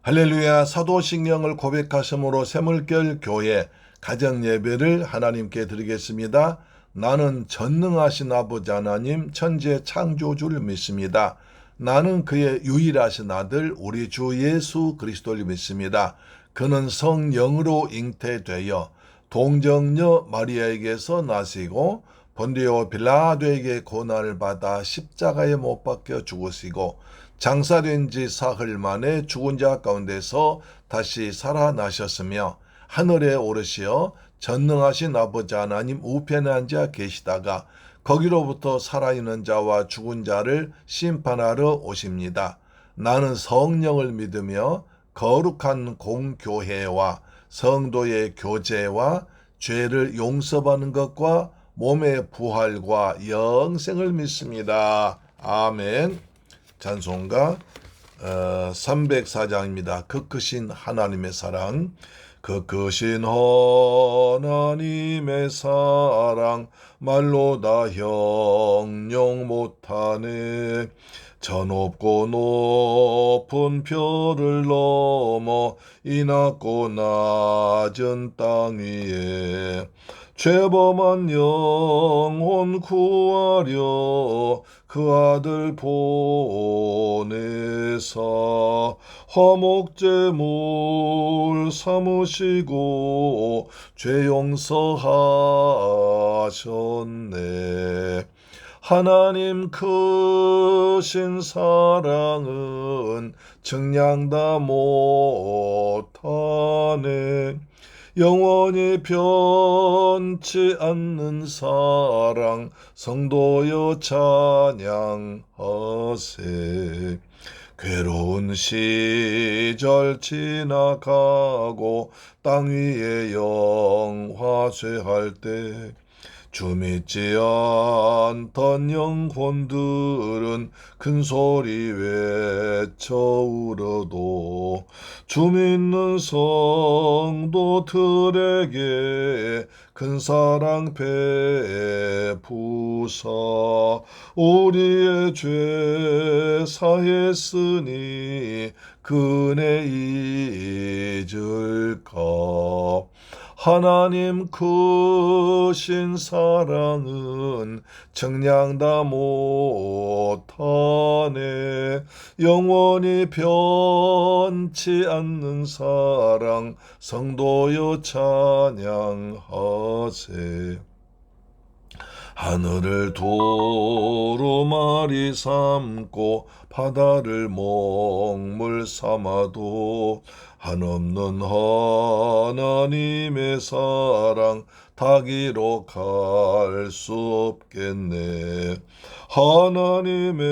할렐루야. 사도신경을 고백하심으로 새물결 교회 가정예배를 하나님께 드리겠습니다. 나는 전능하신 아버지 하나님 천지의 창조주를 믿습니다. 나는 그의 유일하신 아들 우리 주 예수 그리스도를 믿습니다. 그는 성령으로 잉태되어 동정녀 마리아에게서 나시고 본디오 빌라도에게 고난을 받아 십자가에 못 박혀 죽으시고 장사된 지 사흘 만에 죽은 자 가운데서 다시 살아나셨으며 하늘에 오르시어 전능하신 아버지 하나님 우편에 앉아 계시다가 거기로부터 살아있는 자와 죽은 자를 심판하러 오십니다. 나는 성령을 믿으며 거룩한 공교회와 성도의 교제와 죄를 용서받는 것과 몸의 부활과 영생을 믿습니다. 아멘. 찬송가 304장입니다. 그 크신 하나님의 사랑. 그 크신 하나님의 사랑 말로 다 형용 못하네. 저 높고 높은 별을 넘어 이 낮고 낮은 땅 위에 죄범한 영혼 구하려 그 아들 보내사 화목제물 삼으시고 죄 용서하셨네. 하나님 크신 사랑은 측량 다 못하네. 영원히 변치 않는 사랑 성도여 찬양하세. 괴로운 시절 지나가고 땅 위에 영화쇠할 때 주 믿지 않던 영혼들은 큰 소리 외쳐 울어도 주 믿는 성도들에게 큰 사랑 베푸사 우리의 죄 사했으니 그네 잊을까. 하나님 크신 사랑은 측량 다 못하네. 영원히 변치 않는 사랑 성도여 찬양하세. 하늘을 두루마리 삼고 바다를 먹물 삼아도 한없는 하나님의 사랑 닿기로 갈 수 없겠네. 하나님의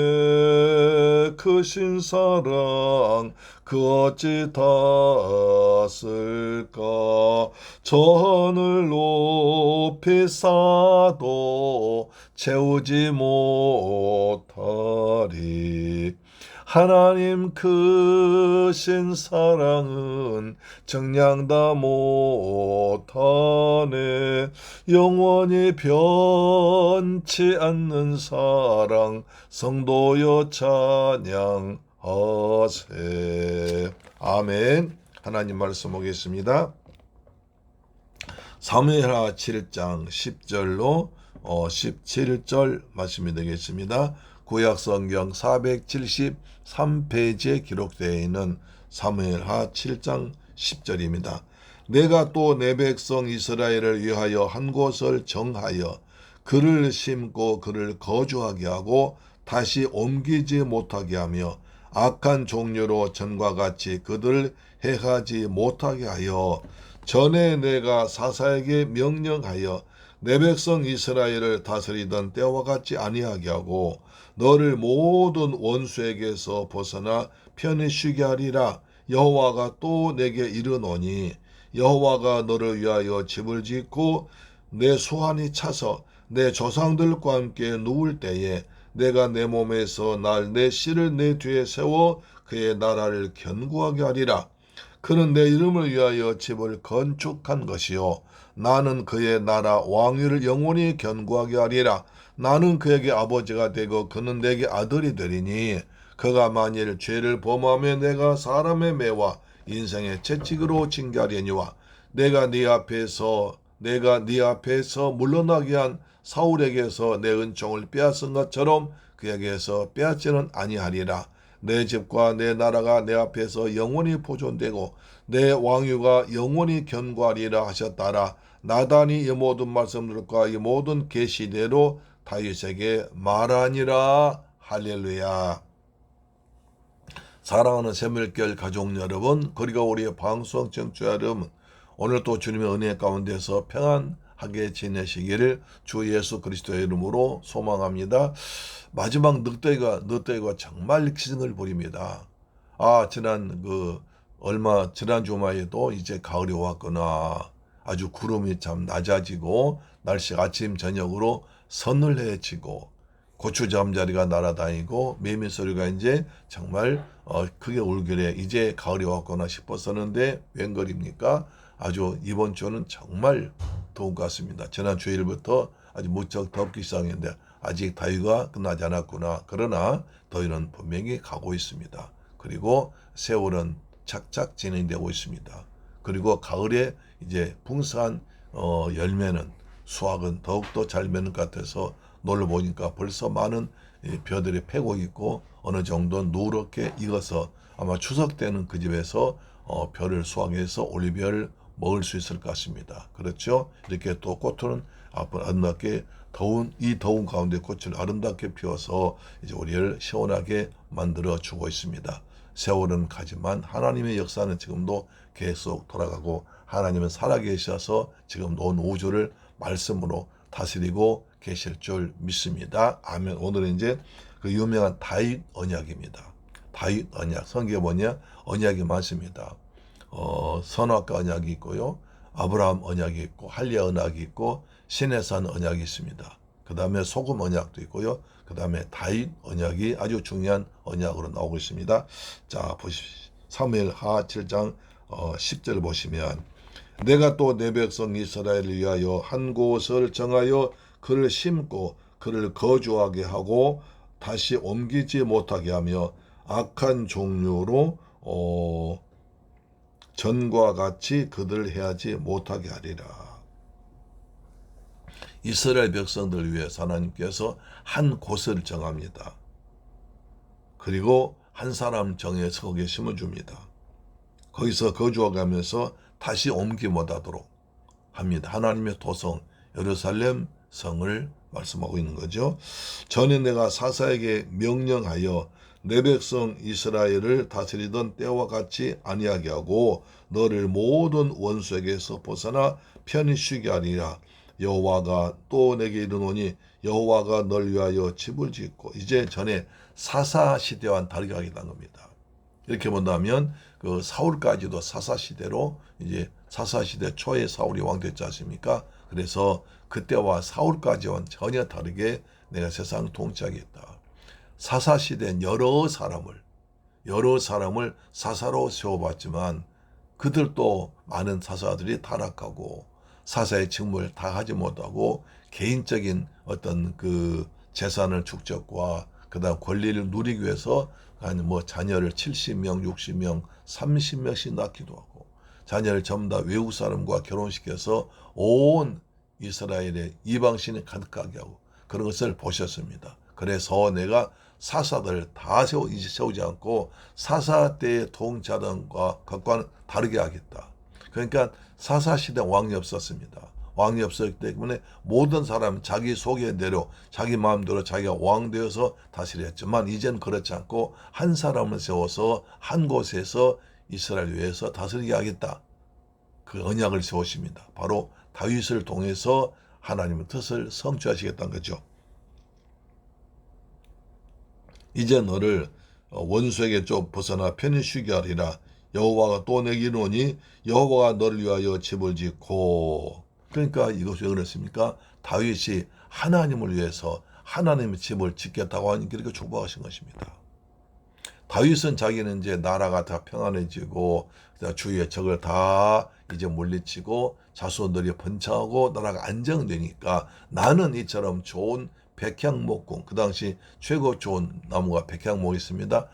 크신 사랑 그 어찌 닿았을까. 저 하늘 높이 쌓아도 채우지 못하리. 하나님 크신 사랑은 측량 다 못하네. 영원히 변치 않는 사랑 성도여 찬양하세. 아멘. 하나님 말씀 보겠습니다. 사무엘하 7장 10절로 17절 말씀이 되겠습니다. 구약성경 473페이지에 기록되어 있는 사무엘하 7장 10절입니다. 내가 또 내 백성 이스라엘을 위하여 한 곳을 정하여 그를 심고 그를 거주하게 하고 다시 옮기지 못하게 하며 악한 종류로 전과 같이 그들을 해하지 못하게 하여 전에 내가 사사에게 명령하여 내 백성 이스라엘을 다스리던 때와 같이 아니하게 하고 너를 모든 원수에게서 벗어나 편히 쉬게 하리라. 여호와가 또 내게 이르노니 여호와가 너를 위하여 집을 짓고 내 수완이 차서 내 조상들과 함께 누울 때에 내가 내 몸에서 날 내 씨를 내 뒤에 세워 그의 나라를 견고하게 하리라. 그는 내 이름을 위하여 집을 건축한 것이요 나는 그의 나라 왕위를 영원히 견고하게 하리라. 나는 그에게 아버지가 되고 그는 내게 아들이 되리니 그가 만일 죄를 범하면 내가 사람의 매와 인생의 채찍으로 징계하려니와 내가 네 앞에서 물러나게 한 사울에게서 내 은총을 빼앗은 것처럼 그에게서 빼앗지는 아니하리라. 내 집과 내 나라가 내 앞에서 영원히 보존되고 내 왕유가 영원히 견고하리라 하셨다라. 나단이 이 모든 말씀들과 이 모든 계시대로 다윗에게 말하니라. 할렐루야. 사랑하는 새물결 가족 여러분, 그리고 우리의 방송 청취자 여러분, 오늘 또 주님의 은혜 가운데서 평안하게 지내시기를 주 예수 그리스도의 이름으로 소망합니다. 마지막 늑대가 정말 기승을 부립니다. 지난 주말에도 이제 가을이 왔구나. 아주 구름이 참 낮아지고 날씨가 아침 저녁으로 서늘해지고 고추 잠자리가 날아다니고 매미 소리가 이제 정말 크게 울길래 이제 가을이 왔구나 싶었었는데 웬걸입니까? 아주 이번 주는 정말 더운 것 같습니다. 지난 주일부터 아주 무척 덥기 시작했는데 아직 더위가 끝나지 않았구나. 그러나 더위는 분명히 가고 있습니다. 그리고 세월은 착착 진행되고 있습니다. 그리고 가을에 이제 풍성한 열매는 수확은 더욱더 잘 맺는 것 같아서 놀러 보니까 벌써 많은 벼들이 패고 있고 어느 정도 누렇게 익어서 아마 추석 때는 그 집에서 벼를 수확해서 올리브를 먹을 수 있을 것 같습니다. 그렇죠? 이렇게 또 꽃은 아름답게 이 더운 가운데 꽃을 아름답게 피워서 이제 우리를 시원하게 만들어 주고 있습니다. 세월은 가지만 하나님의 역사는 지금도 계속 돌아가고 하나님은 살아계셔서 지금 온 우주를 말씀으로 다스리고 계실 줄 믿습니다. 아멘. 오늘은 이제 그 유명한 다윗 언약입니다. 다윗 언약. 성경에 보면 언약이 많습니다. 선악과 언약이 있고요. 아브라함 언약이 있고 할례 언약이 있고 시내산 언약이 있습니다. 그 다음에 소금 언약도 있고요. 그 다음에 다윗 언약이 아주 중요한 언약으로 나오고 있습니다. 자, 보십시오. 사무엘하 7장 10절 보시면 내가 또 내 백성 이스라엘을 위하여 한 곳을 정하여 그를 심고 그를 거주하게 하고 다시 옮기지 못하게 하며 악한 종류로 전과 같이 그들을 해하지 못하게 하리라. 이스라엘 백성들을 위해서 하나님께서 한 곳을 정합니다. 그리고 한 사람 정해서 거기에 심어줍니다. 거기서 거주하면서 다시 옮기 못하도록 합니다. 하나님의 도성 예루살렘 성을 말씀하고 있는 거죠. 전에 내가 사사에게 명령하여 내 백성 이스라엘을 다스리던 때와 같이 아니하게 하고 너를 모든 원수에게서 벗어나 편히 쉬게 하리라. 여호와가 또 내게 이르노니 여호와가 널 위하여 집을 짓고 이제 전에 사사 시대와는 다르게 하겠다는 겁니다. 이렇게 본다면 그 사울까지도 사사 시대로 이제 사사 시대 초에 사울이 왕 됐지 않습니까? 그래서 그때와 사울까지와는 전혀 다르게 내가 세상 통치하겠다. 사사 시대는 여러 사람을 사사로 세워봤지만 그들도 많은 사사들이 타락하고 사사의 직무를 다 하지 못하고 개인적인 어떤 그 재산을 축적과 그다음 권리를 누리기 위해서 자녀를 70명, 60명, 30명씩 낳기도 하고 자녀를 전부 다 외국 사람과 결혼시켜서 온 이스라엘의 이방신이 가득하게 하고 그런 것을 보셨습니다. 그래서 내가 사사들을 다 세우지 않고 사사 때의 통치하던 것과는 다르게 하겠다. 그러니까 사사 시대 왕이 없었습니다. 왕이 없었기 때문에 모든 사람 자기 소견대로 자기 마음대로 자기가 왕 되어서 다스렸지만 이제는 그렇지 않고 한 사람을 세워서 한 곳에서 이스라엘 위해서 다스리게 하겠다. 그 언약을 세우십니다. 바로 다윗을 통해서 하나님의 뜻을 성취하시겠다는 거죠. 이제 너를 원수에게 좀 벗어나 편히 쉬게 하리라. 여호와가 또 내게 이르노니 여호와가 너를 위하여 집을 짓고 그러니까 이것이 왜 그렇습니까? 다윗이 하나님을 위해서 하나님의 집을 짓겠다고 하니 그렇게 축복하신 것입니다. 다윗은 자기는 이제 나라가 다 평안해지고 주위의 적을 다 이제 물리치고 자손들이 번창하고 나라가 안정되니까 나는 이처럼 좋은 백향목공, 그 당시 최고 좋은 나무가 백향목이 있습니다.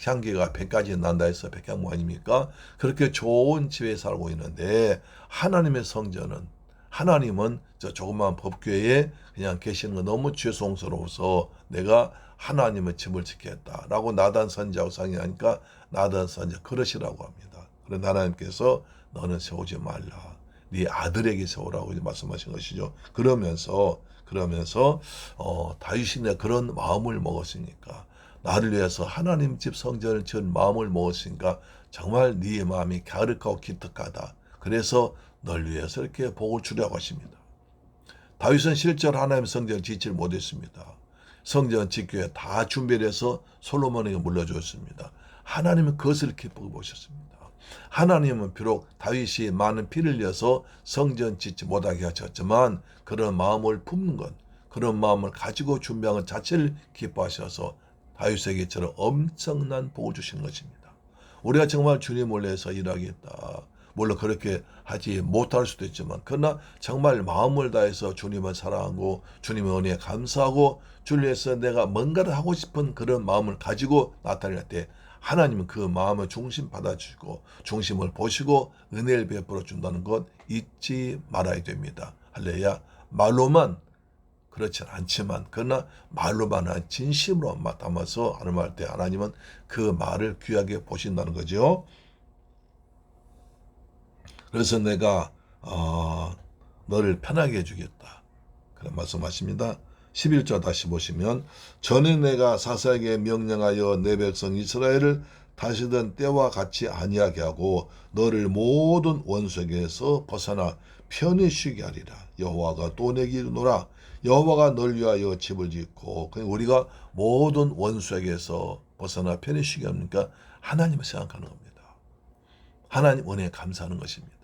향기가 100가지 난다 해서 백향목 아닙니까? 그렇게 좋은 집에 살고 있는데 하나님의 성전은, 하나님은 저 조그만 법궤에 그냥 계시는 거 너무 죄송스러워서 내가 하나님의 집을 짓겠다라고 나단 선지자하고 상의하니까 나단 선지자 그러시라고 합니다. 그런데 하나님께서 너는 세우지 말라, 네 아들에게 세우라고 말씀하신 것이죠. 그러면서 다윗이 그런 마음을 먹었으니까, 나를 위해서 하나님 집 성전을 지은 마음을 먹었으니까 정말 네 마음이 갸륵하고 기특하다. 그래서 널 위해서 이렇게 복을 주려고 하십니다. 다윗은 실제로 하나님 성전을 짓지 못했습니다. 성전 짓기 위해 다 준비를 해서 솔로몬에게 물려주었습니다. 하나님은 그것을 기쁘게 보셨습니다. 하나님은 비록 다윗이 많은 피를 흘려서 성전 짓지 못하게 하셨지만 그런 마음을 품는 것, 그런 마음을 가지고 준비한 것 자체를 기뻐하셔서 다윗에게처럼 엄청난 복을 주신 것입니다. 우리가 정말 주님을 위해서 일하겠다, 물론 그렇게 하지 못할 수도 있지만 그러나 정말 마음을 다해서 주님을 사랑하고 주님의 은혜에 감사하고 주를 위해서 내가 뭔가를 하고 싶은 그런 마음을 가지고 나타날 때 하나님은 그 마음을 중심 받아주시고 중심을 보시고 은혜를 베풀어 준다는 것 잊지 말아야 됩니다. 할렐루야. 말로만 그렇진 않지만 그러나 말로만 진심으로 담아서 하는 말 때 하나님은 그 말을 귀하게 보신다는 거죠. 그래서 내가 너를 편하게 해주겠다, 그런 말씀하십니다. 11절 다시 보시면 전에 내가 사사에게 명령하여 내 백성 이스라엘을 다시든 때와 같이 아니하게 하고 너를 모든 원수에게서 벗어나 편히 쉬게 하리라. 여호와가 또 내게 이르노라. 여호와가 널 위하여 집을 짓고, 우리가 모든 원수에게서 벗어나 편히 쉬게 합니까? 하나님을 생각하는 겁니다. 하나님 은혜에 감사하는 것입니다.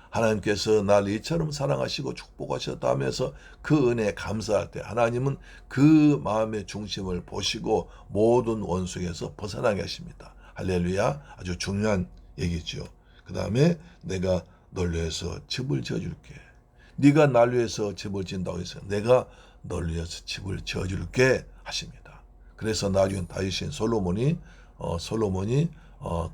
하나님께서 날 이처럼 사랑하시고 축복하셨다 하면서 그 은혜에 감사할 때 하나님은 그 마음의 중심을 보시고 모든 원수에서 벗어나게 하십니다. 할렐루야. 아주 중요한 얘기죠. 그 다음에 내가 널 위해서 집을 지어줄게. 네가 날 위해서 집을 지은다고 해서 내가 널 위해서 집을 지어줄게 하십니다. 그래서 나중에 다윗인 솔로몬이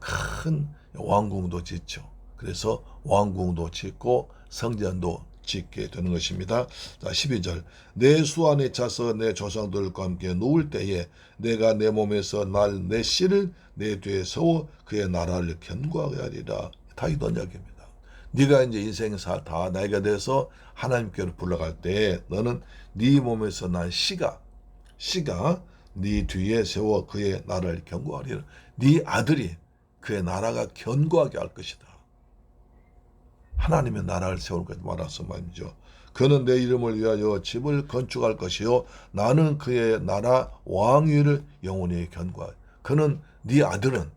큰 왕궁도 짓죠. 그래서 왕궁도 짓고 성전도 짓게 되는 것입니다. 자, 12절. 내 수 안에 차서 내 조상들과 함께 누울 때에 내가 내 몸에서 날 내 씨를 내 뒤에 세워 그의 나라를 견고하게 하리라. 다윗 언약입니다. 네가 이제 인생사 다 나이가 돼서 하나님께로 불러갈 때 너는 네 몸에서 난 씨가 네 뒤에 세워 그의 나라를 견고하리라. 네 아들이 그의 나라가 견고하게 할 것이다. 하나님의 나라를 세울 것 말아서 말이죠. 그는 내 이름을 위하여 집을 건축할 것이요 나는 그의 나라 왕위를 영원히 견고하리. 그는 네 아들은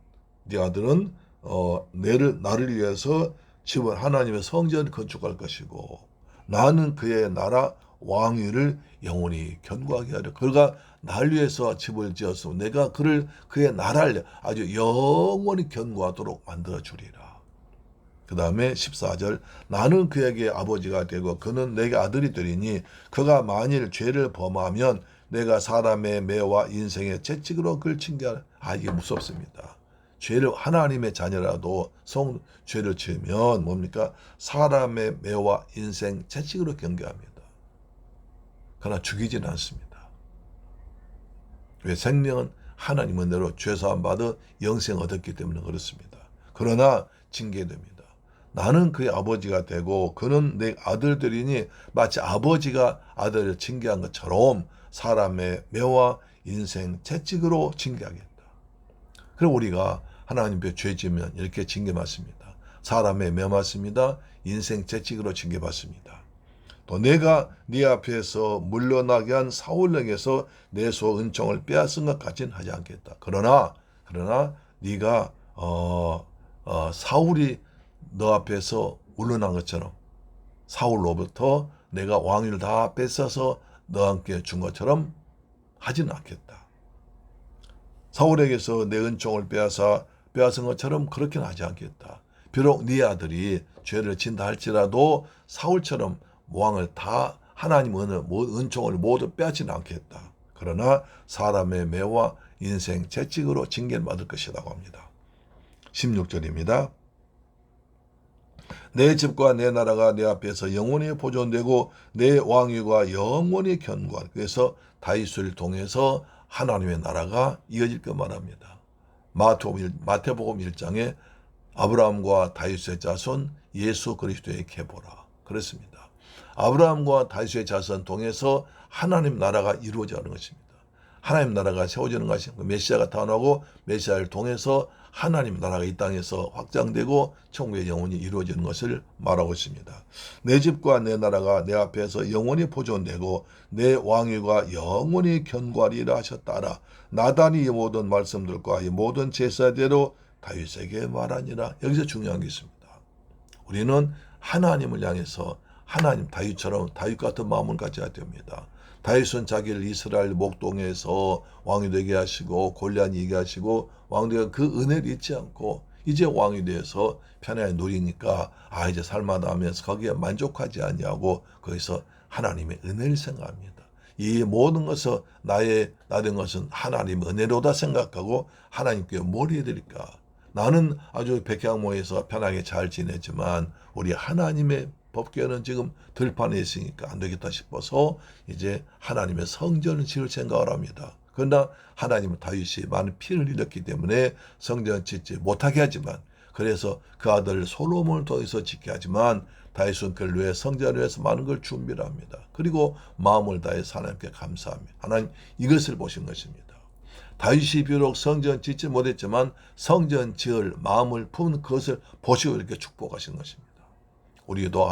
나를 위해서 집을 하나님의 성전을 건축할 것이고 나는 그의 나라 왕위를 영원히 견고하게 하려. 그가 날 위해서 집을 지었으면 내가 그의 나라를 아주 영원히 견고하도록 만들어 주리라. 그 다음에 14절. 나는 그에게 아버지가 되고 그는 내게 아들이 되리니 그가 만일 죄를 범하면 내가 사람의 매와 인생의 채찍으로 그를 징계하라. 이게 무섭습니다. 죄를, 하나님의 자녀라도 죄를 지으면 뭡니까? 사람의 매와 인생 채찍으로 경계합니다. 그러나 죽이지는 않습니다. 왜? 생명은 하나님 은혜로 죄사함 받아 영생 얻었기 때문에 그렇습니다. 그러나 징계됩니다. 나는 그의 아버지가 되고 그는 내 아들들이니 마치 아버지가 아들을 징계한 것처럼 사람의 매와 인생 채찍으로 징계하겠다. 그럼 우리가 하나님 앞에 죄 지으면 이렇게 징계받습니다. 사람의 매 맞습니다. 인생 채찍으로 징계받습니다. 또 내가 네 앞에서 물러나게 한 사울에게서 내 소 은총을 빼앗은 것 같이는 하지 않겠다. 그러나 네가 사울이 너 앞에서 물러난 것처럼 사울로부터 내가 왕위를 다 뺏어서 너와 함께 준 것처럼 하지는 않겠다. 사울에게서 내 은총을 빼앗은 것처럼 그렇게는 하지 않겠다. 비록 네 아들이 죄를 진다 할지라도 사울처럼 왕을 다 하나님 은총을 모두 빼앗지는 않겠다. 그러나 사람의 매와 인생 채찍으로 징계를 받을 것이라고 합니다. 16절입니다. 내 집과 내 나라가 내 앞에서 영원히 보존되고 내 왕위가 영원히 견고한. 그래서 다윗을 통해서 하나님의 나라가 이어질 것 말합니다. 마태복음 1장에 아브라함과 다윗의 자손 예수 그리스도의 계보라 그렇습니다. 아브라함과 다윗의 자손 통해서 하나님 나라가 이루어지는 것입니다. 하나님 나라가 세워지는 것이 메시아가 타원하고 메시아를 통해서 하나님 나라가 이 땅에서 확장되고 천국의 영원히 이루어지는 것을 말하고 있습니다. 내 집과 내 나라가 내 앞에서 영원히 보존되고 내 왕위가 영원히 견고하리라 하셨다라. 나단이 이 모든 말씀들과 이 모든 제사대로 다윗에게 말하니라. 여기서 중요한 게 있습니다. 우리는 하나님을 향해서 하나님 다윗처럼 다윗 같은 마음을 가져야 됩니다. 다윗은 자기를 이스라엘 목동에서 왕이 되게 하시고 골리앗이 이기게 하시고 왕되어 그 은혜를 잊지 않고 이제 왕이 되어서 편하게 누리니까 이제 살마다 하면서 거기에 만족하지 아니하고 거기서 하나님의 은혜를 생각합니다. 이 모든 것을 나된 것은 하나님의 은혜로다 생각하고 하나님께 뭘 해드릴까? 나는 아주 백향모에서 편하게 잘 지내지만 우리 하나님의 법궤는 지금 들판에 있으니까 안 되겠다 싶어서 이제 하나님의 성전을 지을 생각을 합니다. 그러나 하나님은 다윗이 많은 피를 흘렸기 때문에 성전을 짓지 못하게 하지만 그래서 그 아들 솔로몬을 통해서 짓게 하지만 다윗은 그를 위해 성전을 위해서 많은 걸 준비를 합니다. 그리고 마음을 다해서 하나님께 감사합니다. 하나님 이것을 보신 것입니다. 다윗이 비록 성전 짓지 못했지만 성전 지을 마음을 품은 그것을 보시고 이렇게 축복하신 것입니다. 우리도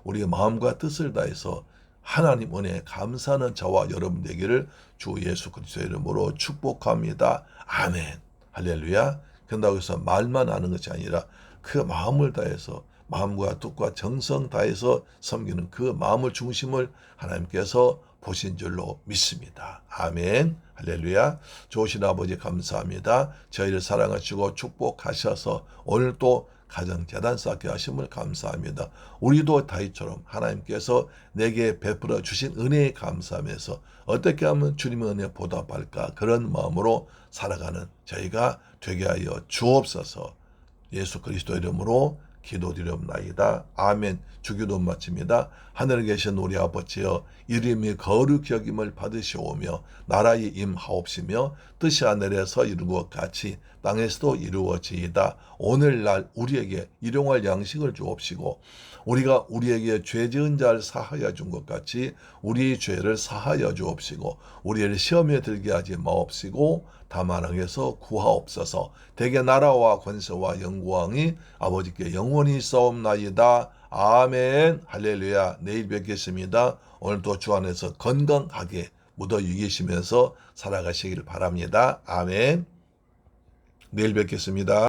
우리의 마음과 뜻을 다해서 하나님 은혜에 감사하는 저와 여러분 되기를 주 예수 그리스도의 이름으로 축복합니다. 아멘. 할렐루야. 그런다고 해서 말만 하는 것이 아니라 그 마음을 다해서 마음과 뜻과 정성 다해서 섬기는 그 마음을 중심을 하나님께서 보신 줄로 믿습니다. 아멘. 할렐루야. 좋으신 아버지 감사합니다. 저희를 사랑하시고 축복하셔서 오늘 또 가정재단 쌓게 하심을 감사합니다. 우리도 다윗처럼 하나님께서 내게 베풀어 주신 은혜에 감사하면서 어떻게 하면 주님의 은혜에 보답할까 그런 마음으로 살아가는 저희가 되게 하여 주옵소서. 예수 그리스도 이름으로 기도드리옵나이다. 아멘. 주기도 마칩니다. 하늘에 계신 우리 아버지여 이름이 거룩히 여김을 받으시오며 나라의 임하옵시며 뜻이 하늘에서 이룬 것 같이 땅에서도 이루어지이다. 오늘날 우리에게 일용할 양식을 주옵시고 우리가 우리에게 죄 지은 자를 사하여 준 것 같이 우리의 죄를 사하여 주옵시고 우리를 시험에 들게 하지 마옵시고 다만 악에서 구하옵소서. 대개 나라와 권세와 영광이 아버지께 영원히 있사옵나이다. 아멘. 할렐루야. 내일 뵙겠습니다. 오늘도 주 안에서 건강하게 묻어 유기시면서 살아가시길 바랍니다. 아멘. 내일 뵙겠습니다.